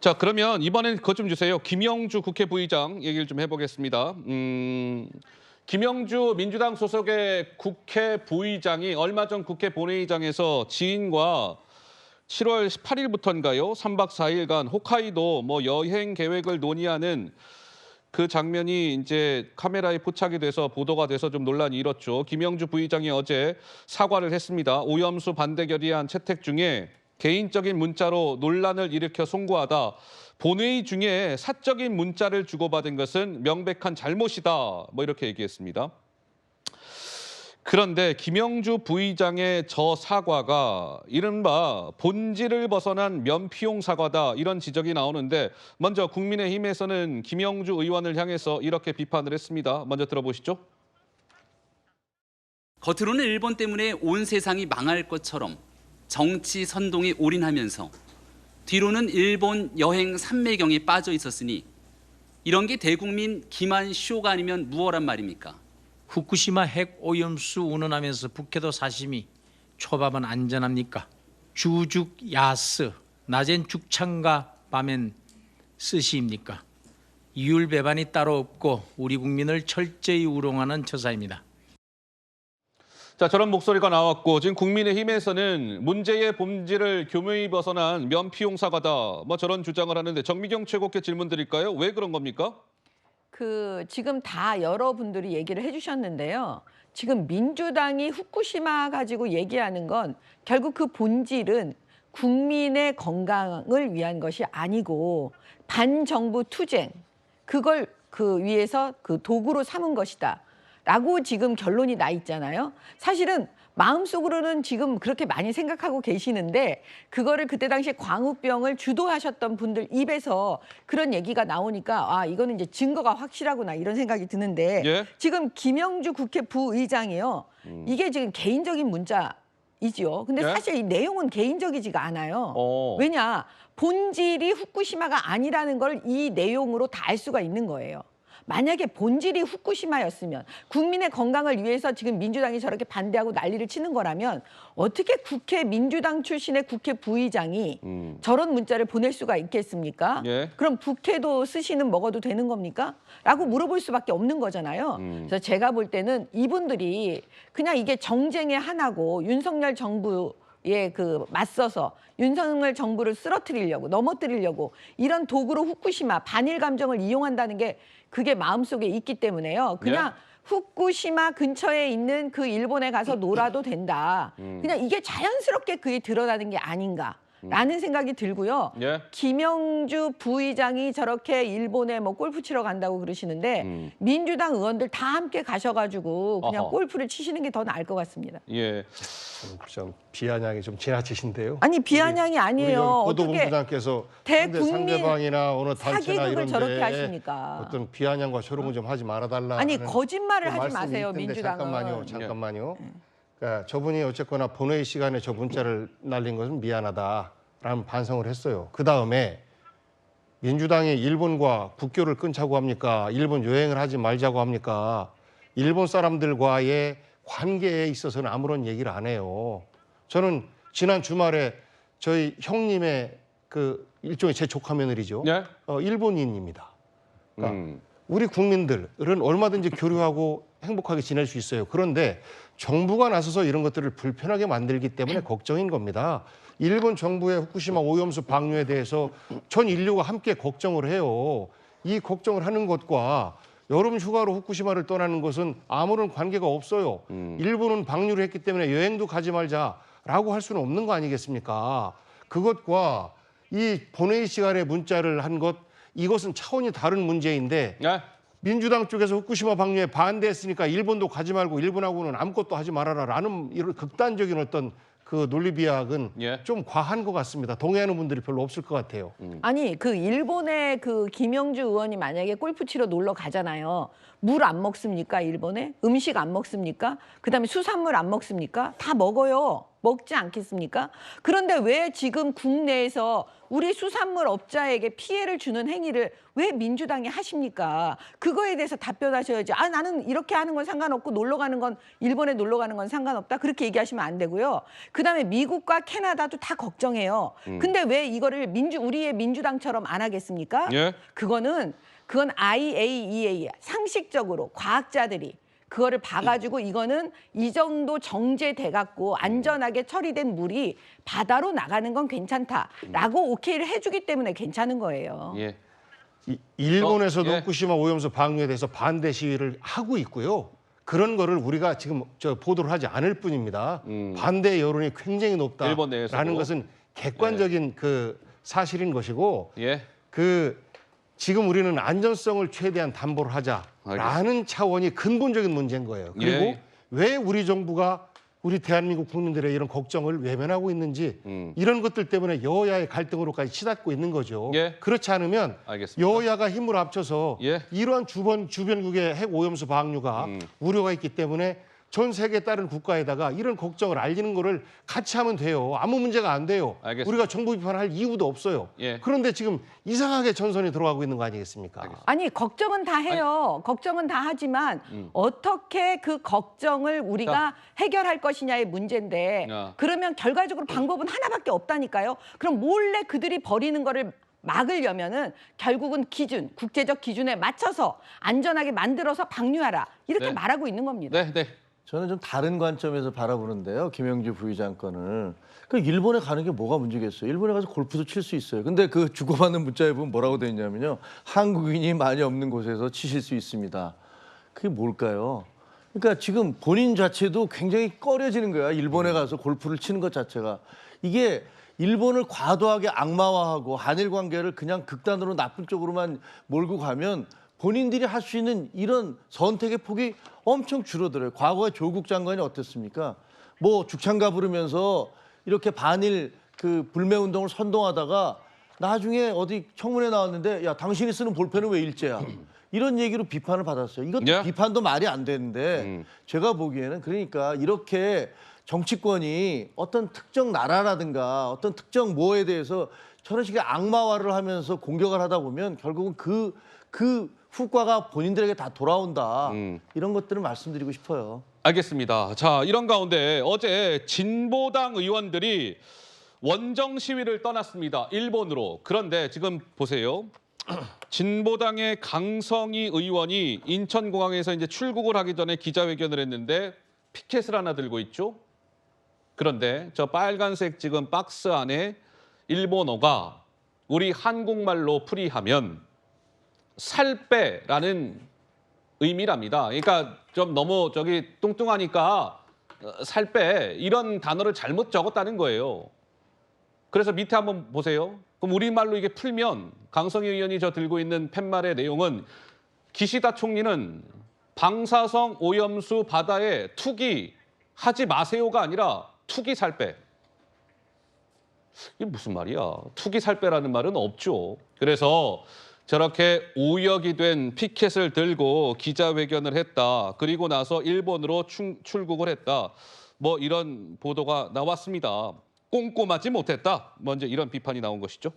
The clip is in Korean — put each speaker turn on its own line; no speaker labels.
자, 그러면 이번엔 그것 좀 주세요. 김영주 국회 부의장 얘기를 좀 해보겠습니다. 김영주 민주당 소속의 국회 부의장이 얼마 전 국회 본회의장에서 지인과 7월 18일부터인가요? 3박 4일간 홋카이도 여행 계획을 논의하는 그 장면이 이제 카메라에 포착이 돼서 보도가 돼서 좀 논란이 일었죠. 김영주 부의장이 어제 사과를 했습니다. 오염수 반대 결의안 채택 중에 개인적인 문자로 논란을 일으켜 송구하다. 본회의 중에 사적인 문자를 주고받은 것은 명백한 잘못이다. 이렇게 얘기했습니다. 그런데 김영주 부의장의 저 사과가 이른바 본질을 벗어난 면피용 사과다, 이런 지적이 나오는데, 먼저 국민의힘에서는 김영주 의원을 향해서 이렇게 비판을 했습니다. 먼저 들어보시죠.
겉으로는 일본 때문에 온 세상이 망할 것처럼 정치 선동에 올인하면서 뒤로는 일본 여행 삼매경에 빠져 있었으니 이런 게 대국민 기만 쇼가 아니면 무엇란 말입니까?
후쿠시마 핵 오염수 운운하면서 북해도 사시미, 초밥은 안전합니까? 주죽 야스, 낮엔 죽창과 밤엔 스시입니까? 이율 배반이 따로 없고 우리 국민을 철저히 우롱하는 처사입니다.
자, 저런 목소리가 나왔고, 지금 국민의힘에서는 문제의 본질을 교묘히 벗어난 면피용 사과다, 저런 주장을 하는데, 정미경 최고께 질문 드릴까요? 왜 그런 겁니까?
지금 다 여러분들이 얘기를 해주셨는데요. 지금 민주당이 후쿠시마 가지고 얘기하는 건 결국 그 본질은 국민의 건강을 위한 것이 아니고 반정부 투쟁, 그걸 위해서 도구로 삼은 것이다 라고 지금 결론이 나 있잖아요. 사실은 마음속으로는 지금 그렇게 많이 생각하고 계시는데, 그거를 그때 당시에 광우병을 주도하셨던 분들 입에서 그런 얘기가 나오니까 이거는 이제 증거가 확실하구나, 이런 생각이 드는데,
예?
지금 김영주 국회 부의장이요. 이게 지금 개인적인 문자이지요. 근데
예?
사실 이 내용은 개인적이지가 않아요.
어.
왜냐? 본질이 후쿠시마가 아니라는 걸 이 내용으로 다 알 수가 있는 거예요. 만약에 본질이 후쿠시마였으면, 국민의 건강을 위해서 지금 민주당이 저렇게 반대하고 난리를 치는 거라면 어떻게 국회 민주당 출신의 국회 부의장이 저런 문자를 보낼 수가 있겠습니까?
예.
그럼 북해도 스시는 먹어도 되는 겁니까? 라고 물어볼 수밖에 없는 거잖아요. 그래서 제가 볼 때는 이분들이 그냥 이게 정쟁의 하나고 윤석열 정부에 맞서서 윤석열 정부를 쓰러뜨리려고, 넘어뜨리려고 이런 도구로 후쿠시마 반일 감정을 이용한다는 게 그게 마음속에 있기 때문에요. 그냥 후쿠시마 근처에 있는 그 일본에 가서 놀아도 된다. 그냥 이게 자연스럽게 그게 드러나는 게 아닌가라는 생각이 들고요.
예.
김영주 부의장이 저렇게 일본에 골프 치러 간다고 그러시는데 민주당 의원들 다 함께 가셔가지고 그냥
어허.
골프를 치시는 게 더 나을 것 같습니다.
예.
좀 비아냥이 좀 지나치신데요.
아니, 비아냥이 아니에요. 어떻게
보도본부장께서
대국민
상대방이나 어느 단체나
사기극을
이런
저렇게
데
하십니까?
어떤 비아냥과 조롱을 좀 하지 말아달라.
아니,
하는
거짓말을
그
하지
말씀이
마세요,
있던데
민주당은.
잠깐만요. 그러니까 저분이 어쨌거나 본회의 시간에 저 문자를 날린 것은 미안하다라는 반성을 했어요. 그 다음에 민주당이 일본과 국교를 끊자고 합니까? 일본 여행을 하지 말자고 합니까? 일본 사람들과의 관계에 있어서는 아무런 얘기를 안 해요. 저는 지난 주말에 저희 형님의 일종의 제 조카 며느리죠.
예?
일본인입니다. 그러니까 우리 국민들은 얼마든지 교류하고 행복하게 지낼 수 있어요. 그런데 정부가 나서서 이런 것들을 불편하게 만들기 때문에 걱정인 겁니다. 일본 정부의 후쿠시마 오염수 방류에 대해서 전 인류가 함께 걱정을 해요. 이 걱정을 하는 것과 여름 휴가로 후쿠시마를 떠나는 것은 아무런 관계가 없어요. 일본은 방류를 했기 때문에 여행도 가지 말자라고 할 수는 없는 거 아니겠습니까? 그것과 이 본회의 시간에 문자를 한 것, 이것은 차원이 다른 문제인데,
예?
민주당 쪽에서 후쿠시마 방류에 반대했으니까 일본도 가지 말고 일본하고는 아무것도 하지 말아라라는 이런 극단적인 어떤 논리 비약은
예.
좀 과한 것 같습니다. 동의하는 분들이 별로 없을 것 같아요.
아니, 일본에 김영주 의원이 만약에 골프 치러 놀러 가잖아요. 물 안 먹습니까, 일본에? 음식 안 먹습니까? 그다음에 수산물 안 먹습니까? 다 먹어요. 먹지 않겠습니까? 그런데 왜 지금 국내에서 우리 수산물 업자에게 피해를 주는 행위를 왜 민주당이 하십니까? 그거에 대해서 답변하셔야지. 아, 나는 이렇게 하는 건 상관없고 놀러 가는 건 일본에 놀러 가는 건 상관없다. 그렇게 얘기하시면 안 되고요. 그다음에 미국과 캐나다도 다 걱정해요. 근데 왜 이거를 우리의 민주당처럼 안 하겠습니까?
예.
그건 IAEA 상식적으로 과학자들이 그거를 봐가지고 이거는 이 정도 정제돼 갖고 안전하게 처리된 물이 바다로 나가는 건 괜찮다라고 오케이를 해주기 때문에 괜찮은 거예요.
예.
일본에서도
예.
후쿠시마 오염수 방류에 대해서 반대 시위를 하고 있고요. 그런 거를 우리가 지금 보도를 하지 않을 뿐입니다. 반대 여론이 굉장히
일본
높다라는
내에서도.
것은 객관적인 그 사실인 것이고
예.
지금 우리는 안전성을 최대한 담보를 하자라는 차원이 근본적인 문제인 거예요. 그리고
예.
왜 우리 정부가 우리 대한민국 국민들의 이런 걱정을 외면하고 있는지 이런 것들 때문에 여야의 갈등으로까지 치닫고 있는 거죠.
예.
그렇지 않으면
알겠습니다.
여야가 힘을 합쳐서
예.
이러한 주변국의 핵 오염수 방류가 우려가 있기 때문에 전 세계에 다른 국가에다가 이런 걱정을 알리는 거를 같이 하면 돼요. 아무 문제가 안 돼요.
알겠습니다.
우리가 정부 비판할 이유도 없어요.
예.
그런데 지금 이상하게 전선이 들어가고 있는 거 아니겠습니까?
아니 걱정은 다 해요. 걱정은 다 하지만 어떻게 그 걱정을 우리가 해결할 것이냐의 문제인데
야.
그러면 결과적으로 방법은 하나밖에 없다니까요. 그럼 몰래 그들이 버리는 거를 막으려면은 결국은 국제적 기준에 맞춰서 안전하게 만들어서 방류하라 이렇게
네.
말하고 있는 겁니다.
네, 네.
저는 좀 다른 관점에서 바라보는데요. 김영주 부의장 건을. 그 일본에 가는 게 뭐가 문제겠어요. 일본에 가서 골프도 칠 수 있어요. 근데 그 주고받는 문자에 보면 뭐라고 돼 있냐면요. 한국인이 많이 없는 곳에서 치실 수 있습니다. 그게 뭘까요? 그러니까 지금 본인 자체도 굉장히 꺼려지는 거야. 일본에 가서 골프를 치는 것 자체가. 이게 일본을 과도하게 악마화하고 한일 관계를 그냥 극단으로 나쁜 쪽으로만 몰고 가면 본인들이 할 수 있는 이런 선택의 폭이 엄청 줄어들어요. 과거에 조국 장관이 어땠습니까? 뭐 죽창가 부르면서 이렇게 반일 그 불매 운동을 선동하다가 나중에 어디 청문회 나왔는데 야 당신이 쓰는 볼펜은 왜 일제야? 이런 얘기로 비판을 받았어요. 이것도
예.
비판도 말이 안 되는데 제가 보기에는 그러니까 이렇게 정치권이 어떤 특정 나라라든가 어떤 특정 뭐에 대해서 저런 식의 악마화를 하면서 공격을 하다 보면 결국은 그 후과가 본인들에게 다 돌아온다. 이런 것들을 말씀드리고 싶어요.
알겠습니다. 자, 이런 가운데 어제 진보당 의원들이 원정 시위를 떠났습니다. 일본으로. 그런데 지금 보세요. 진보당의 강성희 의원이 인천공항에서 이제 출국을 하기 전에 기자회견을 했는데 피켓을 하나 들고 있죠. 그런데 저 빨간색 지금 박스 안에 일본어가 우리 한국말로 풀이하면 살 빼라는 의미랍니다. 그러니까 좀 너무 뚱뚱하니까 살 빼 이런 단어를 잘못 적었다는 거예요. 그래서 밑에 한번 보세요. 그럼 우리말로 이게 풀면 강성희 의원이 저 들고 있는 팻말의 내용은 기시다 총리는 방사성 오염수 바다에 투기하지 마세요가 아니라 투기 살 빼. 이게 무슨 말이야? 투기 살 빼라는 말은 없죠. 그래서 저렇게 오역이 된 피켓을 들고 기자회견을 했다. 그리고 나서 일본으로 출국을 했다. 뭐 이런 보도가 나왔습니다. 꼼꼼하지 못했다. 먼저 이런 비판이 나온 것이죠.